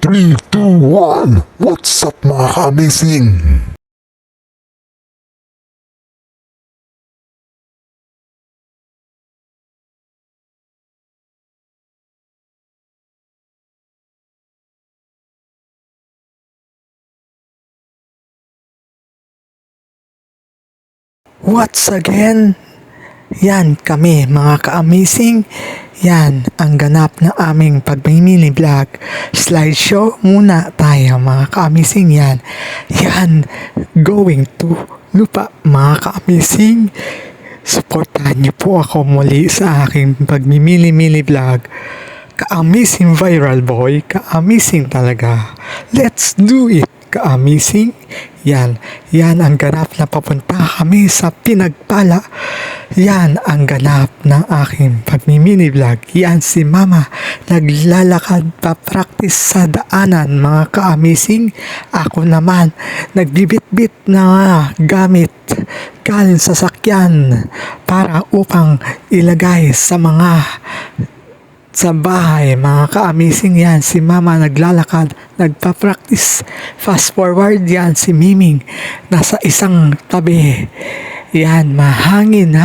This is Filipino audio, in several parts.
3, 2, 1. What's up mga ka-amazing? What's again? Yan kami mga ka-amazing. Yan ang ganap na aming pagmimini vlog. Slideshow muna tayo mga ka-amazing yan. Yan, going to lupa mga ka-amazing. Supportahan niyo po ako muli sa aking pagmimili-mili vlog. Ka-amazing viral boy, ka-amazing talaga. Let's do it, ka-amazing. Yan ang ganap na papunta kami sa pinagpala. Yan ang ganap ng aking pagmimini vlog. Yan si mama, naglalakad pa practice sa daanan mga ka-amazing. Ako naman, nagbibit-bit na gamit galing sa sakyan para upang ilagay sa bahay mga ka-amazing. Yan si mama naglalakad, nagpa-practice. Fast forward yan si Miming nasa isang tabi. Yan, mahangin.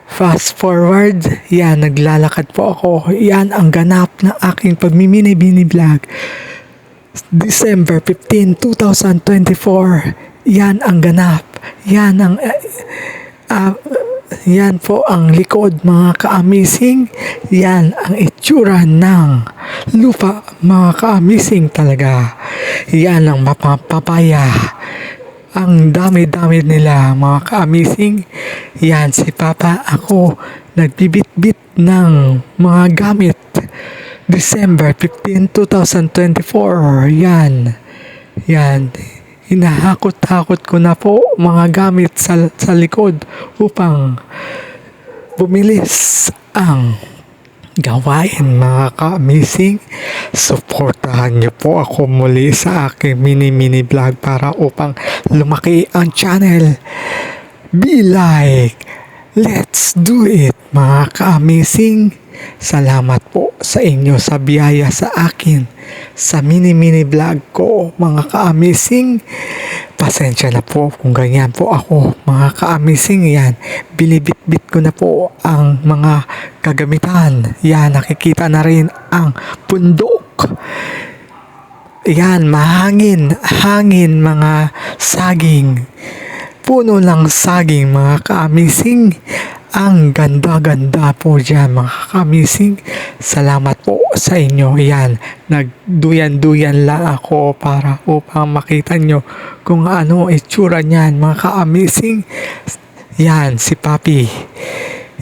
Fast forward, yan naglalakad po ako. Yan ang ganap na aking pagmimini-mini vlog. December 15, 2024. Yan ang ganap. Yan po ang likod mga ka-amazing. Yan ang itsura ng lupa mga ka-amazing talaga. Yan ang mapapapaya. Ang dami-dami nila mga ka-amazing. Yan si Papa, ako nagbibit-bit ng mga gamit. December 15, 2024. Yan. Hinahakot-hakot ko na po mga gamit sa likod upang bumilis ang gawain mga ka-amazing. Supportahan niyo po ako muli sa aking mini vlog para upang lumaki ang channel. Be like, let's do it mga ka-amazing. Salamat po sa inyo sa biyaya sa akin sa mini vlog ko mga ka-amazing. Pasensya na po kung ganyan po ako mga ka-amazing. Yan, binibit-bit ko na po ang mga kagamitan. Yan, nakikita na rin ang bundok. Yan, hangin mga saging. Puno ng saging mga ka-amazing. Ang ganda-ganda po dyan mga ka-amazing. Salamat po sa inyo. Yan, nagduyan-duyan lang ako para upang makita nyo kung ano itsura niyan mga ka-amazing. Yan, si Papi.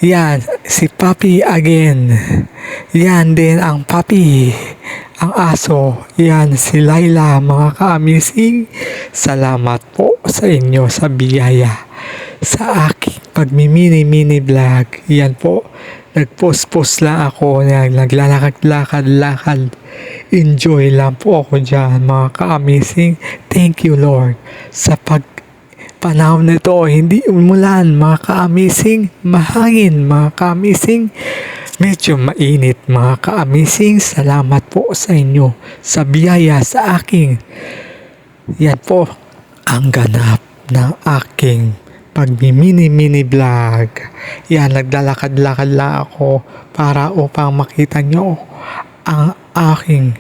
Yan, si Papi again. Yan din ang Papi, ang aso. Yan, si Laila mga ka-amazing. Salamat po sa inyo sa biyaya sa aking pagmimini vlog. Yan po, nagpost lang ako, naglalakad-lakad. Enjoy lang po ako dyan mga ka-amazing. Thank you Lord sa panahon nito. Hindi umulan mga ka-amazing, mahangin mga ka-amazing, medyo mainit mga ka-amazing. Salamat po sa inyo sa biyaya sa aking. Yan po ang ganap ng aking pagmimini vlog. Yan, naglalakad-lakad lang ako para upang makita nyo ang aking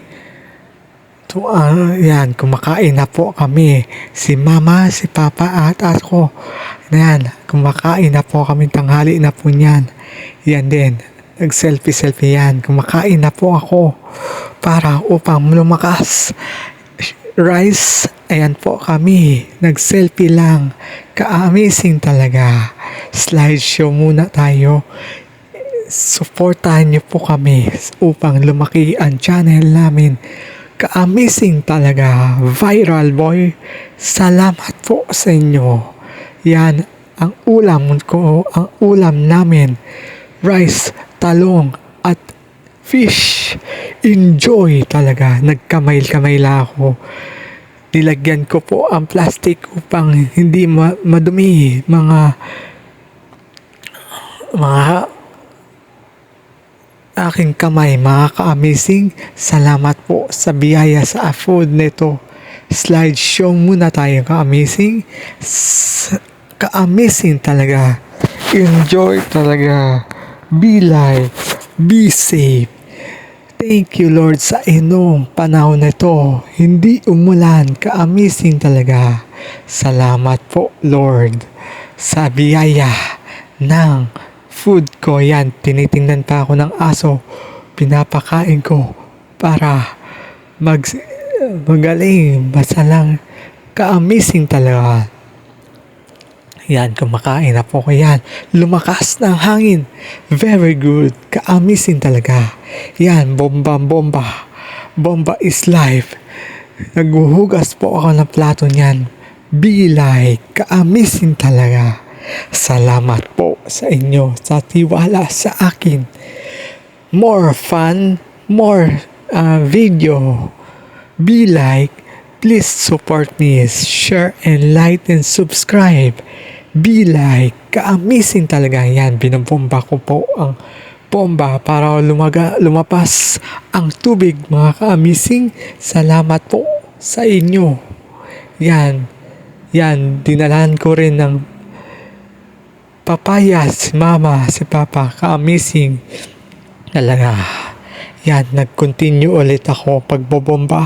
yan, kumakain na po kami. Si mama, si papa at ako. Yan, kumakain na po kami, tanghali na po yan. Yan din, nag-selfie yan. Kumakain na po ako para upang lumakas. Rice, ayan po kami, nag-selfie lang. Ka-amazing talaga. Slideshow muna tayo. Supportahan niyo po kami upang lumaki ang channel namin. Ka-amazing talaga. Viral boy. Salamat po sa inyo. Yan, ang ulam ko, ang ulam namin. Rice, talong, at fish. Enjoy talaga. Nagkamay-kamay lang ako. Nilagyan ko po ang plastic upang hindi madumi mga aking kamay mga ka-amazing. Salamat po sa biyaya sa food nito. Slideshow muna tayo ka-amazing. Ka-amazing talaga. Enjoy talaga. Be live. Be safe. Thank you Lord sa inyong panahon na ito. Hindi umulan. Ka-amazing talaga. Salamat po Lord sa biyaya ng food ko. Yan, tinitingnan pa ako ng aso. Pinapakain ko para magaling. Basta lang ka-amazing talaga. Yan, kumakain na po ko yan. Lumakas ng hangin. Very good. Ka-amazing talaga. Yan, bomba. Bomba is life. Naghuhugas po ako ng plato niyan. Be like. Ka-amazing talaga. Salamat po sa inyo sa tiwala sa akin. More fun, more video. Be like. Please support me. Share and like and subscribe. Be like. Ka-amazing talaga yan. Binabomba ko po ang bomba para lumapas ang tubig mga ka-amazing. Salamat po sa inyo. Yan. Dinalan ko rin ng papaya si mama, si papa. Ka-amazing talaga. Yan. Nag-continue ulit ako pagbobomba.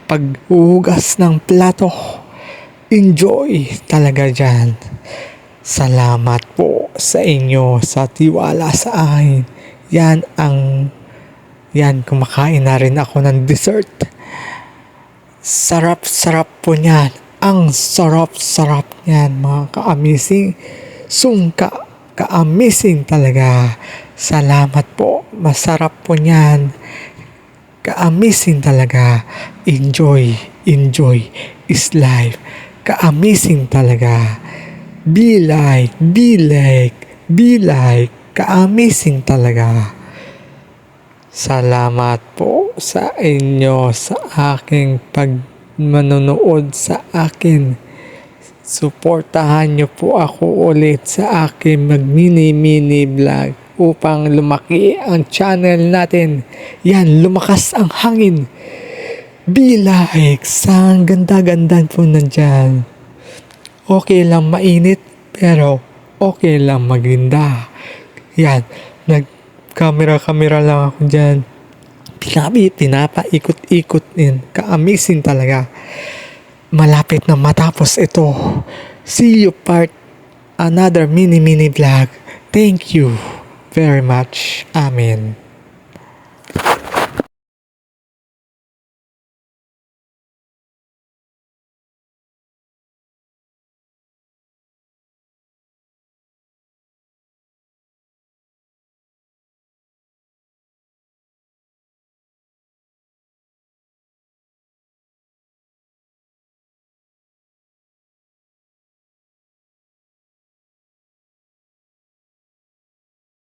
Paghuhugas ng plato. Enjoy talaga dyan. Salamat po sa inyo sa tiwala sa akin. Yan, kumakain na rin ako ng dessert. Sarap po niyan. Ang sarap niyan mga ka-amazing. Sungka, ka-amazing talaga. Salamat po. Masarap po niyan. Ka-amazing talaga. Enjoy is life. Ka-amazing talaga. Be like. Ka-amazing talaga. Salamat po sa inyo sa aking manonood sa akin. Suportahan niyo po ako ulit sa aking mini vlog upang lumaki ang channel natin. Yan, lumakas ang hangin. Be like. Sa ganda-ganda po nandyan. Okay lang mainit, pero okay lang maganda. Yan, nag-camera lang ako dyan. Pinapaikot-ikot din. Ka-amazing talaga. Malapit na matapos ito. See you another mini vlog. Thank you very much. Amen.